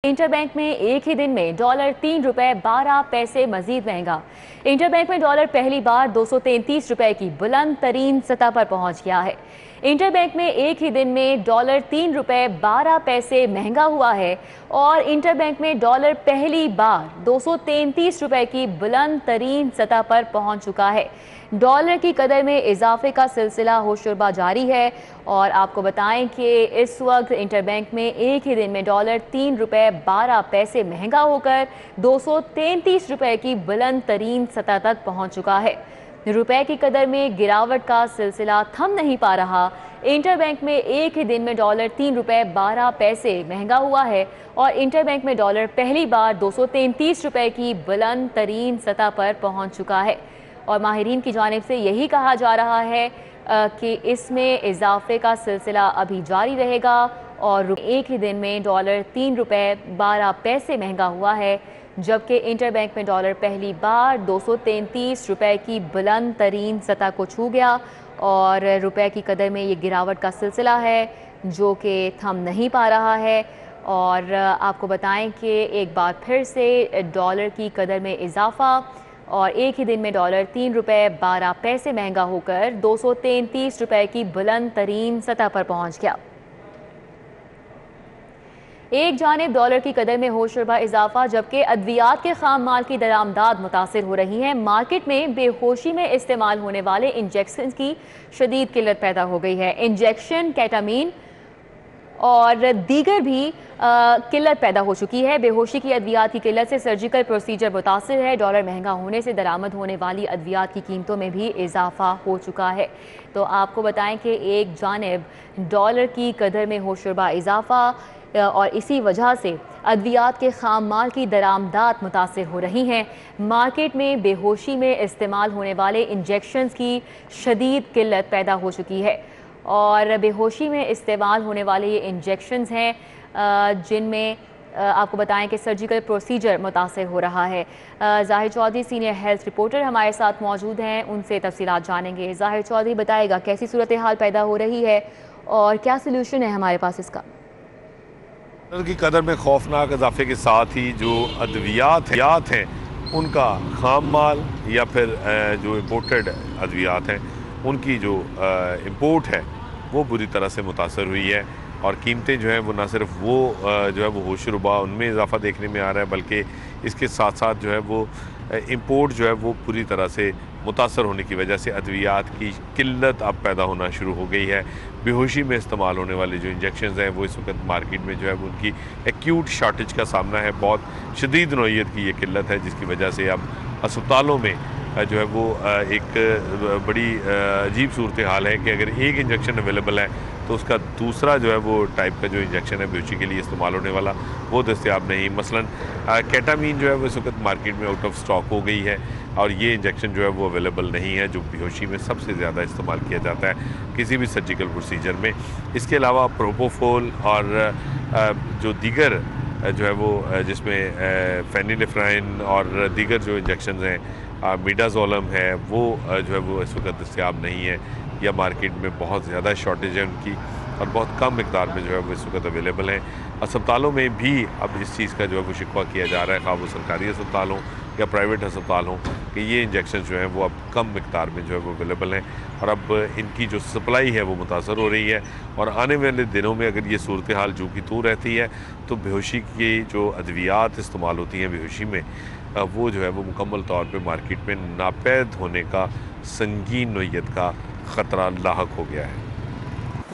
Interbank में एक ही दिन में डॉलर 3 रुपए 12 पैसे मजीद महंगा। इंटरबैंक में डॉलर पहली बार 233 रुपए की बुलंद तरीन सतह पर पहुंच गया है। इंटरबैंक में एक ही दिन में डॉलर 3 रुपए 12 पैसे महंगा हुआ है और इंटरबैंक में डॉलर पहली बार 233 रुपए की बुलंद तरीन सतह पर पहुंच चुका है। डॉलर की कदर में इजाफे का सिलसिला होशरुबा जारी है और आपको बताएं कि इस वक्त इंटरबैंक में एक ही दिन में डॉलर 3 रुपए 12 पैसे महंगा होकर 233 रुपए की बुलंद तरीन सतह तक पहुंच चुका है। रुपए की कदर में गिरावट का सिलसिला थम नहीं पा रहा। इंटरबैंक में एक ही दिन में डॉलर 3 रुपए 12 पैसे महंगा हुआ है और इंटरबैंक में डॉलर पहली बार 233 रुपए की बुलंद तरीन सतह पर पहुंच चुका है और माहिरीन की जानिब से यही कहा जा रहा है कि इसमें इजाफे का सिलसिला अभी जारी रहेगा और एक ही दिन में डॉलर 3 रुपए 12 पैसे महंगा हुआ है, जबकि इंटरबैंक में डॉलर पहली बार 233 रुपए की बुलंद तरीन सतह को छू गया और रुपए की कदर में ये गिरावट का सिलसिला है जो कि थम नहीं पा रहा है। और आपको बताएं कि एक बार फिर से डॉलर की कदर में इजाफा और एक ही दिन में डॉलर 3 रुपए 12 पैसे महंगा होकर 233 रुपए की बुलंद तरीन सतह पर पहुंच गया। एक जानिब डॉलर की कदर में होशरुबा इजाफा, जबकि अद्वियात के खाम माल की दरामदाद मुतासिर हो रही है। मार्केट में बेहोशी में इस्तेमाल होने वाले इंजेक्शन की शदीद किल्लत पैदा हो गई है। इंजेक्शन, केटामीन और दीगर भी किल्लत पैदा हो चुकी है। बेहोशी की अद्वियात की किल्लत से सर्जिकल प्रोसीजर मुतासिर है। डॉलर महंगा होने से दरामद होने वाली अद्वियात की कीमतों में भी इजाफा हो चुका है। तो आपको बताएं कि एक जानिब डॉलर की कदर में होशरुबा इजाफा और इसी वजह से अद्वियात के खाम माल की दरामदाद मुतासिर हो रही हैं। मार्केट में बेहोशी में इस्तेमाल होने वाले इंजेक्शन्स की शदीद किल्लत पैदा हो चुकी है और बेहोशी में इस्तेमाल होने वाले ये इंजेक्शन्स हैं जिनमें आपको बताएं कि सर्जिकल प्रोसीजर मुतासिर हो रहा है। ज़ाहिर चौधरी सीनियर हेल्थ रिपोर्टर हमारे साथ मौजूद हैं, उनसे तफसीलात जानेंगे। ज़ाहिर चौधरी, बताएगा कैसी सूरत हाल पैदा हो रही है और क्या सलूशन है हमारे पास इसका? डॉलर की कदर में खौफनाक इजाफे के साथ ही जो अद्वियात हैं उनका खाम माल या फिर जो इम्पोर्टेड अद्वियात हैं उनकी जो इम्पोर्ट है वो बुरी तरह से मुतासर हुई है और कीमतें जो हैं वो ना सिर्फ वो जो है वो होशरुबा उनमें इजाफा देखने में आ रहा है, बल्कि इसके साथ साथ जो है वो इम्पोर्ट जो है वो पूरी तरह से मुतासर होने की वजह से अद्वियात की किल्लत अब पैदा होना शुरू हो गई है। बेहोशी में इस्तेमाल होने वाले जो इंजेक्शन्स हैं वो इस वक्त मार्केट में जो है वो उनकी एक्यूट शॉर्टेज का सामना है। बहुत शदीद नौइयत की ये किल्लत है जिसकी वजह से अब अस्पतालों में जो है वो एक बड़ी अजीब सूरत हाल है कि अगर एक इंजेक्शन अवेलेबल है तो उसका दूसरा जो है वो टाइप का जो इंजेक्शन है बेहोशी के लिए इस्तेमाल होने वाला वो दस्तयाब नहीं। मसलन केटामीन जो है वो इस वक्त मार्केट में आउट ऑफ स्टॉक हो गई है और ये इंजेक्शन जो है वो अवेलेबल नहीं है जो बेहोशी में सबसे ज़्यादा इस्तेमाल किया जाता है किसी भी सर्जिकल प्रोसीजर में। इसके अलावा प्रोपोफोल और जो दीगर जो है वो जिसमें फेनिलेफ्राइन और दीगर जो इंजेक्शन हैं, मिडाजोलम है, वो जो है वो इस वक्त दस्तयाब नहीं है या मार्केट में बहुत ज़्यादा शॉर्टेज है उनकी और बहुत कम मिकदार में जो है वो इस वक्त अवेलेबल हैं। अस्पतालों में भी अब इस चीज़ का जो है वो शिकवा किया जा रहा है, खा वो सरकारी अस्पताल हों या प्राइवेट अस्पताल हों, कि ये इंजेक्शन जो हैं वो अब कम मिकदार में जो है वो अवेलेबल हैं और अब इनकी जो सप्लाई है वो मुतासर हो रही है। और आने वाले दिनों में अगर ये सूरत हाल जो की तू रहती है तो बेहोशी की जो अद्वियात इस्तेमाल होती हैं बेहोशी में वो जो है वो मुकम्मल तौर पे मार्केट में नापैद होने का संगीन नोयत का ख़तरा लाहक हो गया है,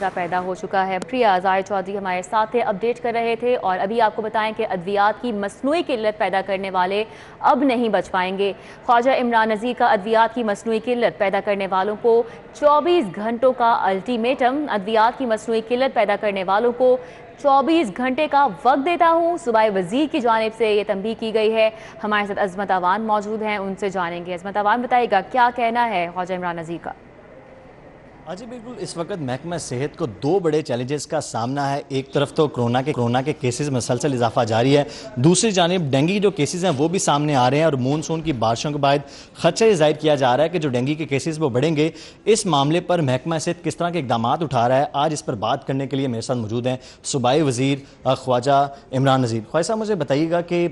पैदा हो चुका है। प्रिया, ज़ाहिर चौधरी हमारे साथ थे, अपडेट कर रहे थे और अभी आपको बताएं कि अद्वियात की मसनूई किल्लत पैदा करने वाले अब नहीं बच पाएंगे। ख्वाजा इमरान नज़ीर का अद्वियात की मसनूई किल्लत पैदा करने वालों को 24 घंटों का अल्टीमेटम। अद्वियात की मसनूई किल्लत पैदा करने वालों को 24 घंटे का वक्त देता हूँ, सूबाई वज़ीर की जानिब से ये तंबीह की गई है। हमारे साथ अजमत अवान मौजूद हैं, उनसे जानेंगे। अजमत अवान, बताइएगा क्या कहना है ख्वाजा इमरान नज़ीर का? جی بالکل، اس وقت محکمہ صحت کو دو بڑے چیلنجز کا سامنا ہے. ایک طرف تو کرونا کے کیسز میں مسلسل اضافہ جاری ہے، دوسری جانب ڈینگی کے جو کیسز ہیں وہ بھی سامنے آ رہے ہیں، اور مونسون کی بارشوں کے بعد خدشہ ظاہر کیا جا رہا ہے کہ جو ڈینگی کے کیسز وہ بڑھیں گے. اس معاملے پر محکمہ صحت کس طرح کے اقدامات اٹھا رہا ہے، آج اس پر بات کرنے کے لیے میرے ساتھ موجود ہیں صوبائی وزیر خواجہ عمران نذیر. خواجہ صاحب، مجھے بتائیے گا کہ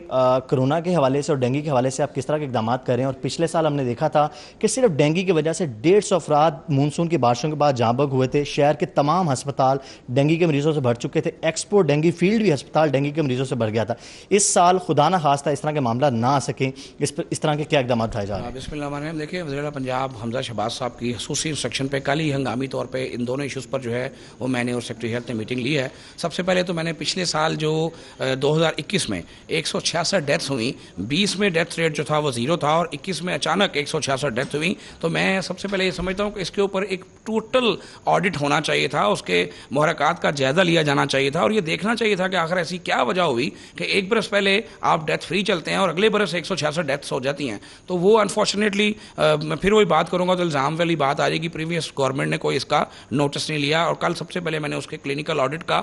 کرونا کے حوالے سے اور ڈینگی کے حوالے سے آپ کس طرح کے اقدامات کر رہے ہیں؟ اور پچھلے سال ہم نے دیکھا تھا کہ صرف ڈینگی کی وجہ سے 150 افراد مونسون کی بارشوں کے بعد جاں بگ ہوئے تھے. شہر کے تمام ہسپتال ڈینگی کے مریضوں سے بھر چکے تھے. ایکسپو ڈینگی فیلڈ بھی ہسپتال ڈینگی کے مریضوں سے بھر گیا تھا. اس سال خدا نہ خواستہ اس طرح کے معاملات نہ آ سکیں، اس طرح کے کیا اقدامات اٹھائے جا رہے ہیں؟ بسم اللہ الرحمن الرحیم. دیکھیں، وزیر پنجاب حمزہ شہباز صاحب کی خصوصی انسٹرکشن پہ کل ہی ہنگامی طور پہ ان دونوں ایشوز پر جو ہے وہ میں نے اور سیکرٹری ہیلتھ نے میٹنگ لی ہے. سب سے پہلے تو میں نے پچھلے سال جو 2021 میں 166 ڈیتھس ہوئیں، 20 میں ڈیتھ ریٹ جو تھا وہ 0 تھا، اور 21 میں اچانک 166 ڈیتھ ہوئیں. تو میں سب سے پہلے یہ سمجھتا ہوں کہ اس کے اوپر ایک ٹوٹل آڈٹ ہونا چاہیے تھا، اس کے محرکات کا جائزہ لیا جانا چاہیے تھا، اور یہ دیکھنا چاہیے تھا کہ آخر ایسی کیا وجہ ہوئی کہ ایک برس پہلے آپ ڈیتھ فری چلتے ہیں اور اگلے برس 166 ڈیتھس ہو جاتی ہیں. تو وہ انفارچونیٹلی میں پھر وہی بات کروں گا تو الزام والی بات آ جائے گی. پریویس گورنمنٹ نے کوئی اس کا نوٹس نہیں لیا، اور کل سب سے پہلے میں نے اس کے کلینکل آڈٹ کا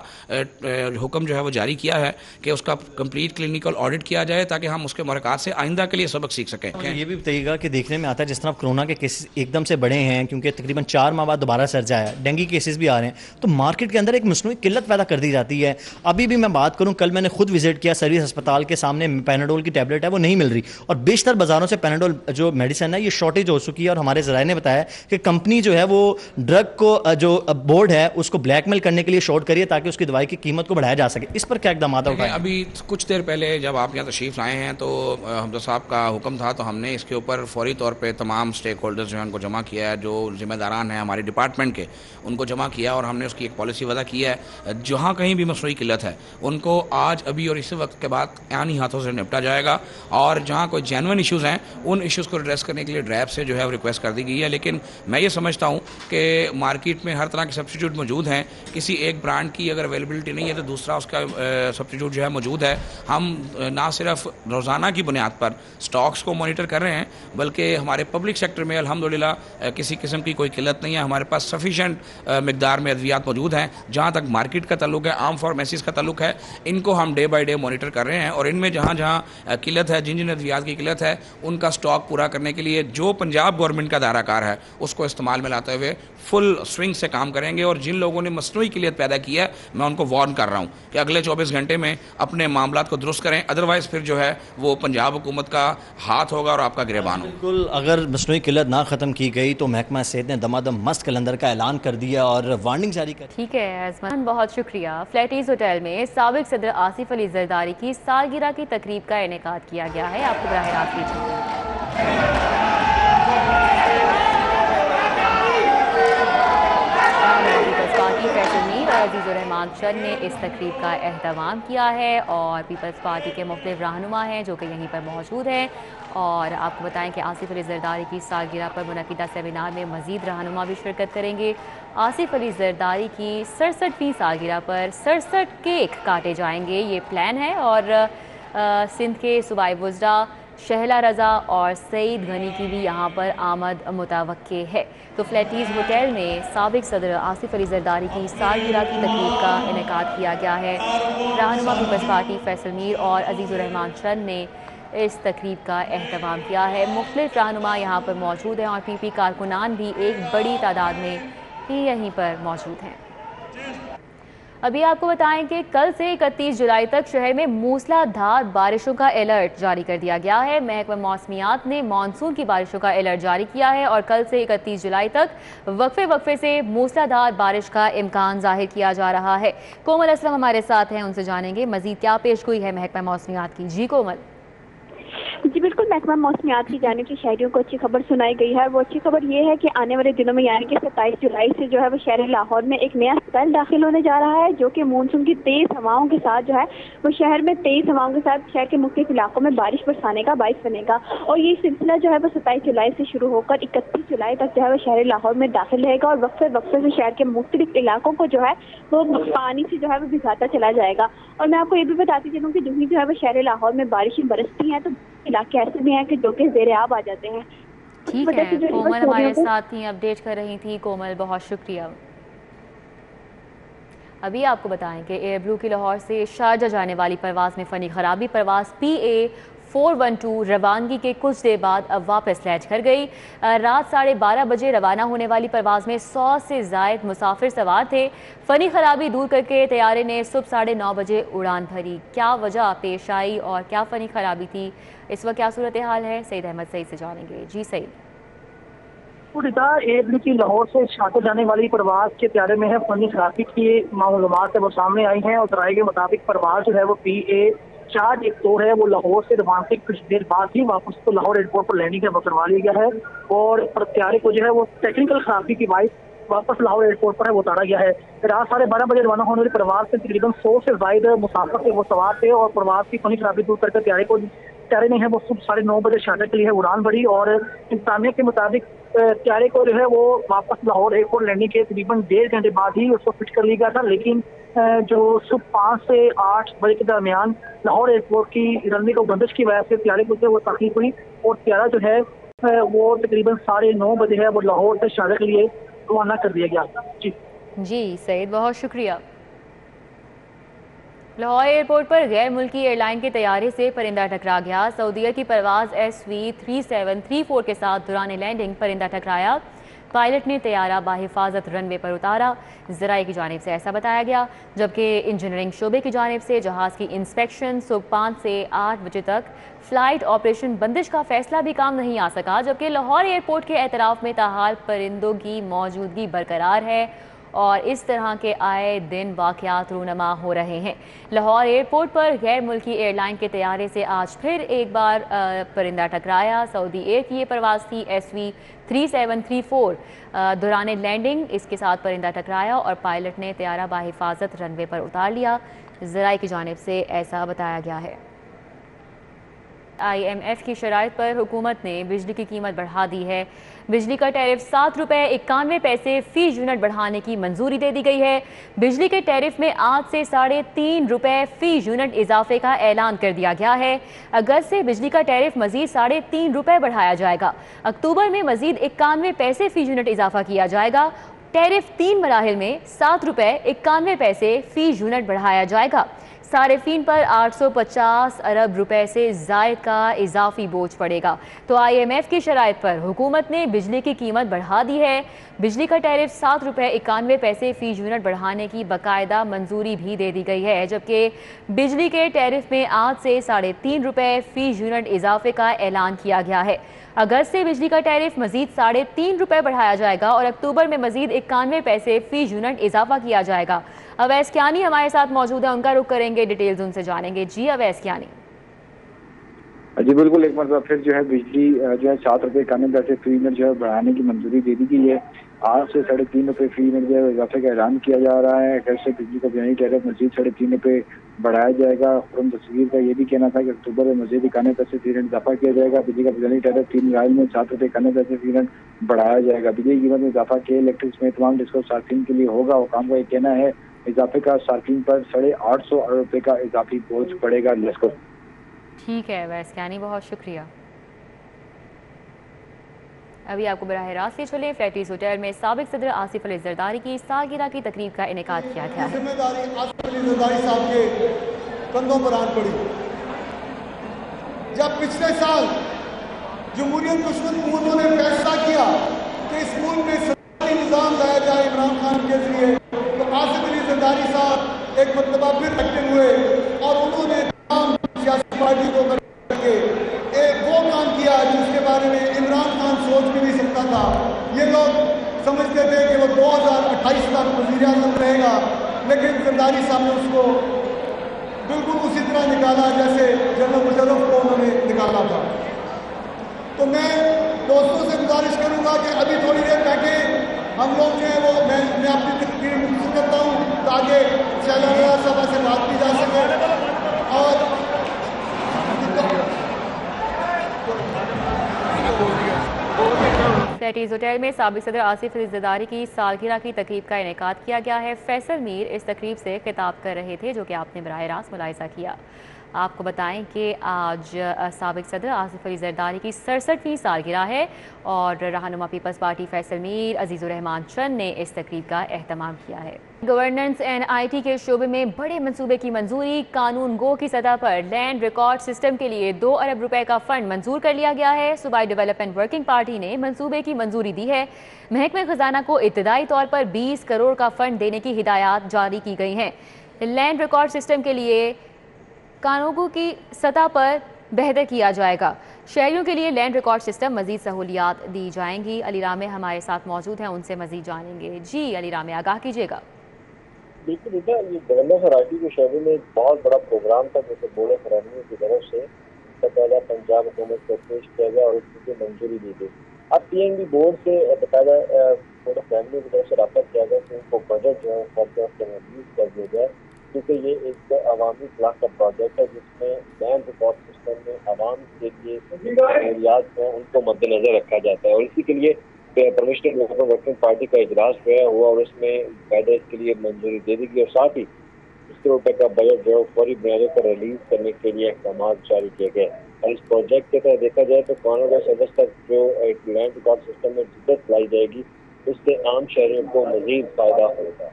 حکم جو ہے وہ جاری کیا ہے کہ اس کا کمپلیٹ کلینکل آڈٹ کیا جائے تاکہ ہم اس کے محرکات سے آئندہ کے لیے سبق سیکھ سکیں. یہ بھی بتائیے گا کہ دیکھنے میں آتا ہے جس طرح کرونا کے کیسز ایک دم سے بڑے ہیں، کیونکہ تقریباً 4 ماہ بعد دوبارہ سرج آیا ہے، ڈینگی کیسز بھی آ رہے ہیں، تو مارکیٹ کے اندر ایک مصنوعی قلت پیدا کر دی جاتی ہے. ابھی بھی میں بات کروں، کل میں نے خود وزٹ کیا سروس ہسپتال کے سامنے، پیناڈول کی ٹیبلٹ ہے وہ نہیں مل رہی، اور بیشتر بازاروں سے پیناڈول جو میڈیسن ہے یہ شارٹیج ہو چکی ہے. اور ہمارے ذرائع نے بتایا کہ کمپنی جو ہے وہ ڈرگ کو جو بورڈ ہے اس کو بلیک میل کرنے کے لیے شارٹ کریے تاکہ اس کی دوائی کی قیمت کو بڑھایا جا سکے. اس پر کیا اقدامات اٹھائے؟ ابھی کچھ دیر پہلے جب آپ یہاں تشریف لائے ہیں تو حمزہ صاحب کا حکم تھا، تو ہم نے اس کے اوپر فوری طور پہ تمام سٹیک ہولڈرز جو ہیں ان کو جمع کیا ہے، جو ذمہ داران ہیں ہمارے ڈپارٹمنٹ کے، ان کو جمع کیا، اور ہم نے اس کی ایک پالیسی وضع کی ہے. جہاں کہیں بھی مصنوعی قلت ہے ان کو آج ابھی اور اسی وقت کے بعد عیانی ہاتھوں سے نپٹا جائے گا، اور جہاں کوئی جینوئن ایشوز ہیں ان ایشوز کو ایڈریس کرنے کے لیے ڈرائیو سے جو ہے وہ ریکویسٹ کر دی گئی ہے. لیکن میں یہ سمجھتا ہوں کہ مارکیٹ میں ہر طرح کے سبسٹیٹیوٹ موجود ہیں، کسی ایک برانڈ کی اگر اویلیبلٹی نہیں ہے تو دوسرا اس کا سبسٹیٹیوٹ جو ہے موجود ہے. ہم نہ صرف روزانہ کی بنیاد پر سٹاکس کو مانیٹر کر رہے ہیں بلکہ ہمارے پبلک سیکٹر میں الحمدللہ کسی قسم کی کوئی قلت نہیں ہے. ہمارے پاس سفیشینٹ مقدار میں ادویات موجود ہیں. جہاں تک مارکیٹ کا تعلق ہے، عام فارمیسیز کا تعلق ہے، ان کو ہم ڈے بائی ڈے مانیٹر کر رہے ہیں، اور ان میں جہاں جہاں قلت ہے، جن جن ادویات کی قلت ہے، ان کا سٹاک پورا کرنے کے لیے جو پنجاب گورنمنٹ کا دائرہ کار ہے اس کو استعمال میں لاتے ہوئے فل سوئنگ سے کام کریں گے. اور جن لوگوں نے مصنوعی قلت پیدا کی ہے میں ان کو وارن کر رہا ہوں کہ اگلے 24 گھنٹے میں اپنے معاملات کو درست کریں، ادروائز پھر جو ہے وہ پنجاب حکومت کا ہاتھ ہوگا اور آپ کا گریبان ہوگا. بالکل، اگر مصنوعی قلت نہ ختم کی گئی تو محکمہ صحت نے دمادم مست کیلنڈر کا اعلان کر دیا اور وارننگ جاری کر. ٹھیک ہے عظمت، بہت شکریہ. فلیٹیز ہوٹل میں سابق صدر آصف علی زرداری کی سالگرہ کی تقریب کا انعقاد کیا گیا ہے. آپ کو براہ راست پیپلز پارٹی فیصل میر اور عزیز الرحمان چند نے اس تقریب کا اہتمام کیا ہے، اور پیپلز پارٹی کے مختلف رہنما ہیں جو کہ یہیں پر موجود ہیں. اور آپ کو بتائیں کہ آصف علی زرداری کی سالگرہ پر منعقدہ سیمینار میں مزید رہنما بھی شرکت کریں گے. آصف علی زرداری کی 67ویں سالگرہ پر 67 کیک کاٹے جائیں گے، یہ پلان ہے. اور سندھ کے صوبائی وزراء شہلا رضا اور سعید غنی کی بھی یہاں پر آمد متوقع ہے. تو فلیٹیز ہوٹل میں سابق صدر آصف علی زرداری کی سالگرہ کی تقریب کا انعقاد کیا گیا ہے. رہنما پیپلز پارٹی فیصل میر اور عزیز الرحمان چند نے اس تقریب کا اہتمام کیا ہے. مختلف رہنما یہاں پر موجود ہیں اور پی پی کارکنان بھی ایک بڑی تعداد میں ہی یہیں پر موجود ہیں. ابھی آپ کو بتائیں کہ کل سے 31 جولائی تک شہر میں موسلا دھار بارشوں کا الرٹ جاری کر دیا گیا ہے. محکمہ موسمیات نے مانسون کی بارشوں کا الرٹ جاری کیا ہے، اور کل سے 31 جولائی تک وقفے سے موسلا دھار بارش کا امکان ظاہر کیا جا رہا ہے. کومل اسلم ہمارے ساتھ ہیں، ان سے جانیں گے مزید کیا پیش گوئی ہے محکمہ موسمیات کی. جی کومل. جی بالکل، محکمہ موسمیات کی جانب سے شہریوں کو اچھی خبر سنائی گئی ہے. وہ اچھی خبر یہ ہے کہ آنے والے دنوں میں یعنی کہ 27 جولائی سے جو ہے وہ شہر لاہور میں ایک نیا اسپیل داخل ہونے جا رہا ہے، جو کہ مونسون کی تیز ہواؤں کے ساتھ جو ہے وہ شہر میں تیز ہواؤں کے ساتھ شہر کے مختلف علاقوں میں بارش برسانے کا باعث بنے گا. اور یہ سلسلہ جو ہے وہ 27 جولائی سے شروع ہو کر 31 جولائی تک جو ہے وہ شہر لاہور میں داخل رہے گا، اور وقفے سے شہر کے مختلف علاقوں کو جو ہے وہ پانی سے جو ہے وہ بھگاتا چلا جائے گا. اور میں آپ کو یہ بھی بتاتی چلوں کہ جو ہے وہ شہر لاہور میں بارشیں برستی ہیں تو علاقے ایسے بھی ہیں کہ جو کہ زیر آب آ جاتے ہیں. ٹھیک وجہ ہے، سے جو ہے کومل شہریوں ہمارے کو ساتھ تھیں، اپڈیٹ کر رہی تھی کومل، بہت شکریہ۔ ابھی آپ کو بتائیں کہ ایئر بلو کی لاہور سے شارجہ جانے والی پرواز میں فنی خرابی، پرواز PA412 روانگی کے کچھ دیر بعد اب واپس لینڈ کر گئی۔ رات 12:30 بجے روانہ ہونے والی پرواز میں 100 سے زائد مسافر سوار تھے۔ فنی خرابی دور کر کے طیارے نے صبح 9:30 بجے اڑان بھری۔ کیا وجہ پیش آئی اور کیا فنی خرابی تھی، اس وقت کیا صورتحال ہے، سعید احمد سعید سے جانیں گے۔ جی سعید۔ ایئر بلو کی لاہور سے شارجہ جانے والی پرواز کے طیارے میں ہے فنی خرابی کی معلومات وہ سامنے آئی ہیں، اور ذرائع کے مطابق پرواز جو ہے وہ PA412 ہے، وہ لاہور سے روانہ سے کچھ دیر بعد ہی واپس کو لاہور ایئرپورٹ پر لینڈنگ کروا لیا گیا ہے، اور طیارے کو جو ہے وہ ٹیکنیکل خرابی کی باعث واپس لاہور ایئرپورٹ پر ہے وہ اتارا گیا ہے۔ رات 12:30 بجے روانہ ہونے والی پرواز سے تقریباً 100 سے زائد مسافر سے وہ سوار تھے، اور پرواز کی فنی خرابی دور کر کے طیارے نے ہے وہ صبح 9:30 بجے شارجہ کے لیے وران بھری، اور انتظامیہ کے مطابق طیارے کو جو ہے وہ واپس لاہور ایئرپورٹ لینڈنگ کے تقریباً 1.5 گھنٹے بعد ہی اس کو فٹ کر لیا گیا تھا، لیکن جو صبح 5 سے 8 بجے کے درمیان لاہور ایئرپورٹ کی رنوے کو بندش کی وجہ سے طیارے کو وہ تخلیق ہوئی، اور طیارہ جو ہے وہ تقریباً 9:30 بجے ہے وہ لاہور سے شارجہ کے لیے روانہ کر دیا گیا۔ جی سعید، بہت شکریہ۔ لاہور ایئرپورٹ پر غیر ملکی ایئر لائن کے طیارے سے پرندہ ٹکرا گیا۔ سعودیہ کی پرواز SV3734 کے ساتھ دوران لینڈنگ پرندہ ٹکرایا۔ پائلٹ نے طیارہ بحفاظت رن وے پر اتارا، ذرائع کی جانب سے ایسا بتایا گیا، جبکہ انجینئرنگ شعبے کی جانب سے جہاز کی انسپیکشن صبح 5 سے 8 بجے تک فلائٹ آپریشن بندش کا فیصلہ بھی کام نہیں آ سکا، جبکہ لاہور ایئرپورٹ کے اعتراف میں تاحال پرندوں کی موجودگی برقرار ہے اور اس طرح کے آئے دن واقعات رونما ہو رہے ہیں۔ لاہور ایئرپورٹ پر غیر ملکی ایئر لائن کے طیارے سے آج پھر ایک بار پرندہ ٹکرایا۔ سعودی ایئر کی یہ پرواز تھی SV3734، دوران لینڈنگ اس کے ساتھ پرندہ ٹکرایا اور پائلٹ نے طیارہ بحفاظت رن وے پر اتار لیا، ذرائع کی جانب سے ایسا بتایا گیا ہے۔ IMF کی شرائط پر حکومت نے بجلی کی قیمت بڑھا دی ہے۔ بجلی کا ٹیرف 7.91 فی یونٹ بڑھانے کی منظوری دے دی گئی ہے۔ بجلی کے ٹیرف میں آج سے 3.5 فی یونٹ اضافے کا اعلان کر دیا گیا ہے۔ اگست سے بجلی کا ٹیرف مزید 3.5 بڑھایا جائے گا۔ اکتوبر میں مزید 91 فی یونٹ اضافہ کیا جائے گا۔ ٹیرف 3 مراحل میں 7.91 فی یونٹ بڑھایا جائے گا۔ صارفین پر 850 ارب روپے سے زائد کا اضافی بوجھ پڑے گا۔ تو IMF کی شرائط پر حکومت نے بجلی کی قیمت بڑھا دی ہے۔ بجلی کا ٹیرف 7.91 فی یونٹ بڑھانے کی باقاعدہ منظوری بھی دے دی گئی ہے، جبکہ بجلی کے ٹیرف میں آج سے 3.5 فی یونٹ اضافے کا اعلان کیا گیا ہے۔ اگست سے بجلی کا ٹیرف مزید 3.5 بڑھایا جائے گا اور اکتوبر میں مزید 91 فی یونٹ اضافہ کیا جائے گا۔ اویس کیانی ہمارے ساتھ موجود ہے، ان کا رخ کریں گے، ڈیٹیلز ان سے جانیں گے۔ جی اویس کیانی۔ جی بالکل، ایک مرتبہ پھر جو ہے بجلی جو ہے 7.91 فی یونٹ جو ہے بڑھانے کی منظوری دے دی گئی ہے۔ آج سے 3.5 فی یونٹ جو ہے اضافے کا اعلان کیا جا رہا ہے۔ اگر سے بجلی کا بنیادی ٹیرف مزید 3.5 بڑھایا جائے گا۔ خرم تصویر کا یہ بھی کہنا تھا کہ اکتوبر میں مزید 91 فی یونٹ اضافہ کیا جائے گا۔ بجلی کا بنیادی ٹیرف 3 مراحل میں 7.91 فی یونٹ بڑھایا جائے گا۔ بجلی کی قیمت میں اضافہ کے الیکٹرکس میں تمام ڈسکو صارفین کے لیے ہوگا۔ حکام کا یہ کہنا ہے اضافے کا صارفین پر 850 ارب روپے کا اضافی بوجھ پڑے گا۔ ٹھیک ہے اویس کیانی، بہت شکریہ۔ ابھی آپ کو براہ راست لے چلیں، فلیٹیز ہوٹل میں سابق صدر آصف علی زرداری کی سالگرہ کی تقریب کا انعقاد کیا گیا ہے۔ ذمہ داری آصف علی زرداری صاحب کے کندھوں پر آن پڑی جب پچھلے سال جمہوریت دشمن قوتوں نے فیصلہ کیا کہ اس ملک میں سرکاری نظام لایا جائے عمران خان کے ذریعے، تو آصف علی زرداری صاحب ایک مرتبہ پھر ایکٹنگ ہوئے اور انہوں نے تمام سیاسی پارٹی کو کر کے ایک وہ کام کیا جس کے بارے میں عمران خان سوچ بھی نہیں سکتا تھا۔ یہ لوگ سمجھتے تھے کہ وہ 2028 تک وزیر اعظم رہے گا، لیکن زرداری صاحب نے اس کو بالکل اسی طرح نکالا جیسے جنرل مشرف کو انہوں نے نکالا تھا۔ تو میں دوستوں سے گزارش کروں گا کہ ابھی تھوڑی دیر بیٹھے ہم لوگ جو ہے وہ میں اپنی تقریر مختصر کرتا ہوں تاکہ شہزادہ صاحبہ سے بات کی جا سکے۔ اور فلیٹیز ہوٹل میں سابق صدر آصف علی زرداری کی سالگرہ کی تقریب کا انعقاد کیا گیا ہے۔ فیصل میر اس تقریب سے خطاب کر رہے تھے، جو کہ آپ نے براہ راست ملاحظہ کیا۔ आपको बताएं कि आज साबिक सदर आसिफ अली जरदारी की 67वीं सालगिरह है और रहनुमा पीपल्स पार्टी फैसल मीर अजीजुर रहमान चंद ने इस तकरीब का एहतमाम किया है। गवर्नेंस एंड IT के शोबे में बड़े मंसूबे की मंजूरी। कानून गो की सतह पर लैंड रिकॉर्ड सिस्टम के लिए 2 अरब रुपए का फंड मंजूर कर लिया गया है। सूबाई डेवलपमेंट वर्किंग पार्टी ने मंसूबे की मंजूरी दी है। महकमे खजाना को इब्तदाई तौर पर 20 करोड़ का फंड देने की हिदायत जारी की गई हैं। लैंड रिकॉर्ड सिस्टम के लिए कानूनों की सतह पर बेहतर किया जाएगा। शहरियों के लिए लैंड रिकॉर्ड सिस्टम मजीद सहूलियात दी जाएंगी। अली रामे हमारे साथ मौजूद हैं, उनसे मजीद जानेंगे। जी अली रामे, आगाह कीजिएगा। देखिए बेटा, ये गवर्नेंस और IT के शोबे में एक बहुत बड़ा प्रोग्राम था जिसे बोर्ड ऑफ रेवेन्यू की तरफ से बकायदा पंजाब हुकूमत को पेश किया गया और इसकी मंजूरी दी गई। अब PNB बोर्ड से बकायदा बोर्ड ऑफ रेवेन्यू की तरफ से रब्ता किया गया कि उनको बजट जो है रिलीज कर दिया जाए, क्योंकि ये एक अवामी इस्लाह का प्रोजेक्ट है जिसमें लैंड रिकॉर्ड सिस्टम में आवाम के लिए सहूलियात हैं उनको मद्देनजर रखा जाता है। और इसी के लिए प्रोविजनल डेवलपमेंट वर्किंग पार्टी का इजलास जो है हुआ और उसमें कायदे के लिए मंजूरी दे दी गई और साथ ही इसके रुपए का बजट जो है फौरी बुनियादों पर रिलीज करने के लिए अहकाम जारी किए गए। और इस प्रोजेक्ट के तहत देखा जाए तो कानून और सदस्य तक जो एक लैंड रिकॉर्ड सिस्टम में जिद्दत लाई जाएगी, उससे आम शहरियों को मजीद फायदा होगा।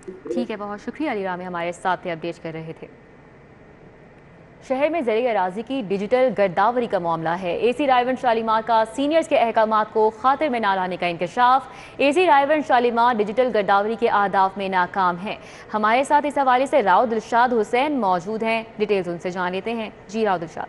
ठीक है, बहुत शुक्रिया अली रामे, हमारे साथ अपडेट कर रहे थे। शहर में ज़रिए अराजी की डिजिटल गिरदावरी का मामला है। AC रायवन शालीमार का सीनियर्स के अहकामात को खातिर में ना लाने का इंकशाफ। AC रायवन शालीमार डिजिटल गिरदावरी के अहदाफ में नाकाम है। हमारे साथ इस हवाले से राव दिलशाद हुसैन मौजूद हैं, डिटेल्स उनसे जान लेते हैं। जी राव दिलशाद।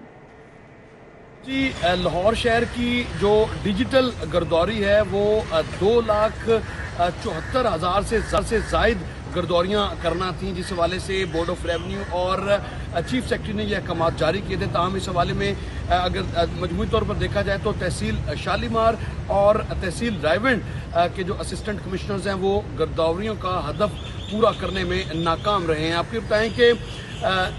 जी, लाहौर शहर की जो डिजिटल गिरदावरी है वो 2,74,000 से जायद गिरदौरियाँ करना थी, जिस हवाले से बोर्ड ऑफ रेवेन्यू और चीफ सेक्रेटरी ने यह अहकाम जारी किए थे। ताहम इस हवाले में अगर मजमूई तौर पर देखा जाए तो तहसील शालीमार और तहसील रायवंड के जो असिस्टेंट कमिश्नर्स हैं वो गिरदौरियों का हदफ पूरा करने में नाकाम रहे हैं। आपको बताएं कि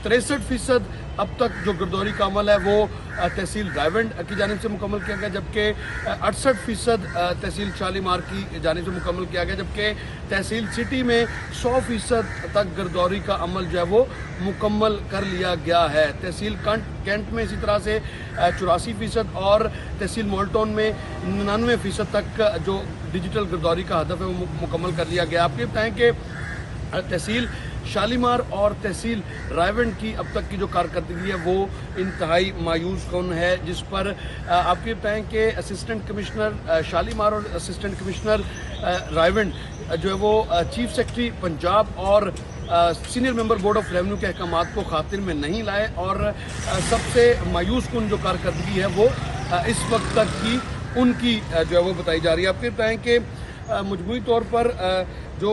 63% अब तक जो गिरदौरी का अमल है वो तहसील रायवंड की जानिब से मुकम्मल किया गया, जबकि 68% तहसील शालीमार की जानिब से मुकम्मल किया गया, जबकि तहसील सिटी में 100% तक गिरदौरी का अमल जो है वो मुकम्मल कर लिया गया है। तहसील कैंट में इसी तरह से 84% और तहसील मोल्टोन में 99% तक जो डिजिटल गिरदौरी का हदफ है वो मुकम्मल कर लिया गया। आप ये बताएँ कि तहसील शालीमार और तहसील रायवंड की अब तक की जो कारकर्दगी है वो इंतहाई मायूस कौन है, जिस पर आपको बताएं कि असिस्टेंट कमिश्नर शालीमार और असिस्टेंट कमिश्नर रायवंड जो है वो चीफ सेक्रेटरी पंजाब और senior member board of revenue के अहकामात को खातिर में नहीं लाए और सबसे मायूस कौन जो कारकर्दगी है वो इस वक्त तक की उनकी जो है वो बताई जा रही है। आपको बताएं कि मजमूई तौर पर जो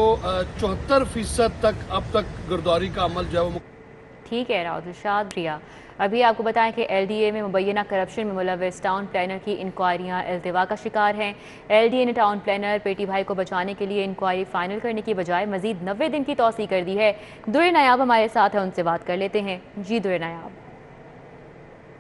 74% तक अब तक गिरदौरी का अमल जो है वो। ठीक है राव दिलशाद रिया। अभी आपको बताएं कि LDA में मुबैना करप्शन में मुलव्वस टाउन प्लानर की इंक्वायरियां इल्तिवा का शिकार हैं। LDA ने टाउन प्लानर पेटी भाई को बचाने के लिए इंक्वायरी फाइनल करने की बजाय मजीद 90 दिन की तौसीह कर दी है। दुरे नायाब हमारे साथ है, उनसे बात कर लेते हैं। जी दुरे नायाब।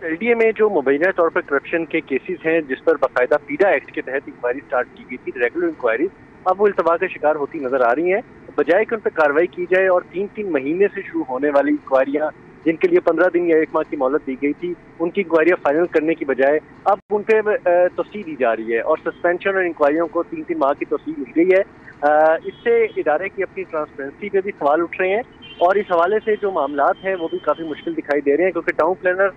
LDA में जो मुबैना तौर पर करप्शन के केसेस हैं जिस पर बाकायदा पीडा एक्ट के तहत इंक्वायरी स्टार्ट की गई थी, रेगुलर इंक्वायरी, अब वो इल्तवा का शिकार होती नजर आ रही हैं। बजाय कि उन पर कार्रवाई की जाए और 3-3 महीने से शुरू होने वाली इंक्वायरियां जिनके लिए 15 दिन या 1 माह की मोहलत दी गई थी, उनकी इंक्वायरियां फाइनल करने की बजाय अब उन पर तौसीह दी जा रही है और सस्पेंशन और इंक्वायरियों को 3-3 माह की तौसीह मिल गई है। इससे इदारे की अपनी ट्रांसपेरेंसी पे भी सवाल उठ रहे हैं और इस हवाले से जो मामलात हैं वो भी काफ़ी मुश्किल दिखाई दे रहे हैं, क्योंकि टाउन प्लानर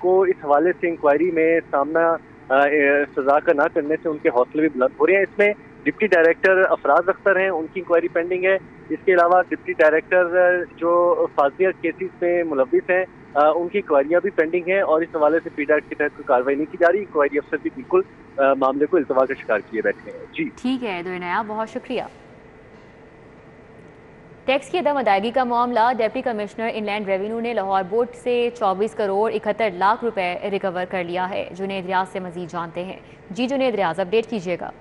को इस हवाले से इंक्वायरी में सामना सजा का ना करने से उनके हौसले भी बुलंद हो रहे हैं। इसमें डिप्टी डायरेक्टर अफराज अख्तर हैं, उनकी इंक्वायरी पेंडिंग है। इसके अलावा डिप्टी डायरेक्टर जो फाजिया केसेस में मुलव्विस हैं उनकी इंक्वायरियां भी पेंडिंग हैं और इस हवाले से पीडा के तहत कोई कार्रवाई नहीं की जा रही। इंक्वायरी अफसर भी बिल्कुल मामले को इल्तवा का शिकार किए बैठे हैं। जी ठीक है दुरे नायाब, बहुत शुक्रिया। टैक्स की अदम अदायगी का मामला, डिप्टी कमिश्नर इनलैंड रेवेन्यू ने लाहौर बोर्ड से 24 करोड़ 71 लाख रुपए रिकवर कर लिया है। जुनेद रियाज से मजीद जानते हैं। जी जुनेद रियाज, अपडेट कीजिएगा।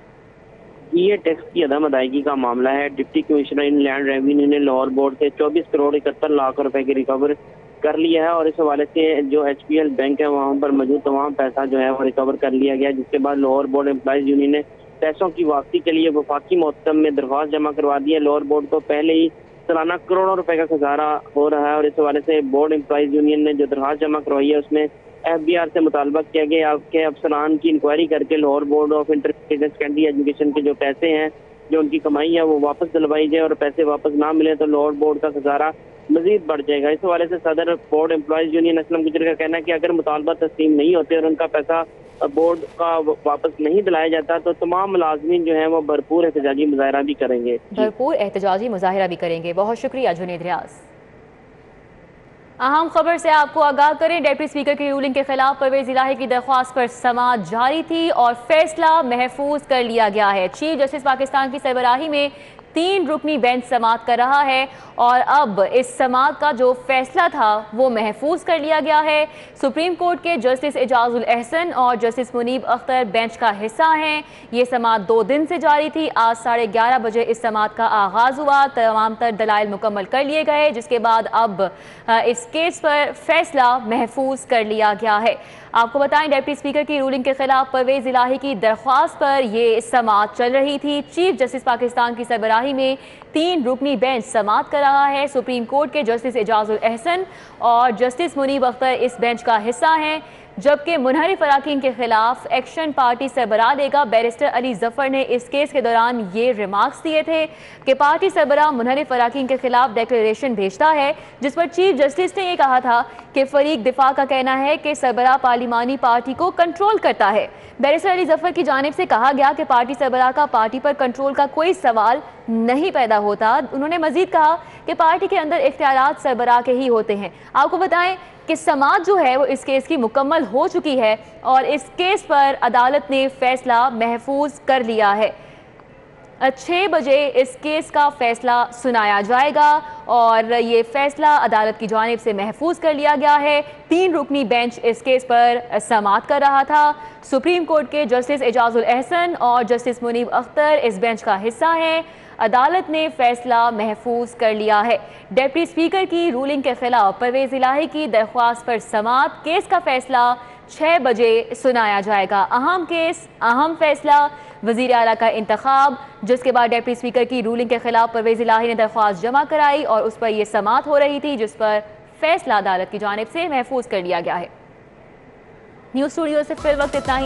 ये टैक्स की अदम अदायगी का मामला है। डिप्टी कमिश्नर इनलैंड रेवेन्यू ने लाहौर बोर्ड से 24 करोड़ 71 लाख रुपए की रिकवर कर लिया है और इस हवाले से जो HPL बैंक है वहाँ पर मौजूद तमाम पैसा जो है वो रिकवर कर लिया गया, जिसके बाद लाहौर बोर्ड एम्प्लॉइज यूनियन ने पैसों की वापसी के लिए वफाकी मोहतम में दरख्वास्त जमा करवा दी है। लाहौर बोर्ड को पहले ही सालाना करोड़ों रुपए का खजाना हो रहा है। और इस हवाले से बोर्ड एम्प्लॉइज यूनियन ने जो दरखास्त जमा करवाई है उसमें FBR से मुतालबा किया गया कि अफसरान की इंक्वायरी करके Lahore board of intermediate and secondary education के जो पैसे हैं, जो उनकी कमाई है, वो वापस दिलवाई जाए, और पैसे वापस ना मिले तो लाहौर बोर्ड का खजाना मजीद बढ़ जाएगा। इस हवाले से सदर बोर्ड एम्प्लॉइज यूनियन असलम गुजर का कहना है कि अगर मुतालबा तस्लीम नहीं होते और उनका पैसा बोर्ड का वापस नहीं दिलाया जाता तो तमाम मुलाजमीन जो हैं वो भरपूर एहतजाजी मुजाहरा भी करेंगे। भरपूर एहतजाजी मुजाहरा भी करेंगे। बहुत शुक्रिया जुनेद रियाज। अहम खबर से आपको आगाह करें, डिप्टी स्पीकर की रूलिंग के खिलाफ परवेज इलाही की दरख्वास्त पर समाअत जारी थी और फैसला महफूज कर लिया गया है। चीफ जस्टिस पाकिस्तान की सरबराही में 3 रुकनी बेंच समाअत कर रहा है और अब इस समाअत का जो फैसला था वो महफूज कर लिया गया है। सुप्रीम कोर्ट के जस्टिस एजाजुल एहसन और जस्टिस मुनीब अख्तर बेंच का हिस्सा हैं। ये समाअत 2 दिन से जारी थी। आज 11:30 बजे इस समाअत का आगाज हुआ। तमाम तर दलाइल मुकम्मल कर लिए गए, जिसके बाद अब इस केस पर फैसला महफूज कर लिया गया है। आपको बताएं, डिप्टी स्पीकर की रूलिंग के खिलाफ परवेज इलाही की दरख्वास्त पर ये समाअत चल रही थी। चीफ जस्टिस पाकिस्तान की सरबराही में 3 रुकनी बेंच समाअत कर रहा है। सुप्रीम कोर्ट के जस्टिस एजाजुल एहसन और जस्टिस मुनीब अख्तर इस बेंच का हिस्सा हैं, जबकि मुनहरिफ अराकीन के खिलाफ एक्शन पार्टी सरबराह देगा। बैरिस्टर अली जफर ने इस केस के दौरान ये रिमार्क्स दिए थे कि पार्टी सरबराह मुनहरिफ अराकीन के खिलाफ डिक्लेरेशन भेजता है, जिस पर चीफ जस्टिस ने ये कहा था कि फरीक दिफा का कहना है कि सरबराह पार्लिमानी पार्टी को कंट्रोल करता है। बैरिस्टर अली जफर की जानिब से कहा गया कि पार्टी सरबराह का पार्टी पर कंट्रोल का कोई सवाल नहीं पैदा होता। उन्होंने मजीद कहा कि पार्टी के अंदर इख्तियारात सरबराह के ही होते हैं। आपको बताएं कि समाअत जो है वो इस केस की मुकम्मल हो चुकी है और इस केस पर अदालत ने फैसला महफूज कर लिया है। 6 बजे इस केस का फैसला सुनाया जाएगा और ये फैसला अदालत की जानिब से महफूज कर लिया गया है। 3 रुकनी बेंच इस केस पर समाअत कर रहा था। सुप्रीम कोर्ट के जस्टिस एजाजुल एहसन और जस्टिस मुनीब अख्तर इस बेंच का हिस्सा हैं। अदालत ने फैसला महफूज कर लिया है। डिप्टी स्पीकर की रूलिंग के खिलाफ परवेज इलाही की दरख्वास्त पर समाअत, केस का फैसला 6 बजे सुनाया जाएगा। अहम केस, अहम फैसला, वजीर आला का इंतखाब, जिसके बाद डिप्टी स्पीकर की रूलिंग के खिलाफ परवेज इलाही ने दरख्वास्त जमा कराई और उस पर यह समाअत हो रही थी, जिस पर फैसला अदालत की जानिब से महफूज कर लिया गया है। न्यूज़ स्टूडियो से फिर वक्त इतना ही।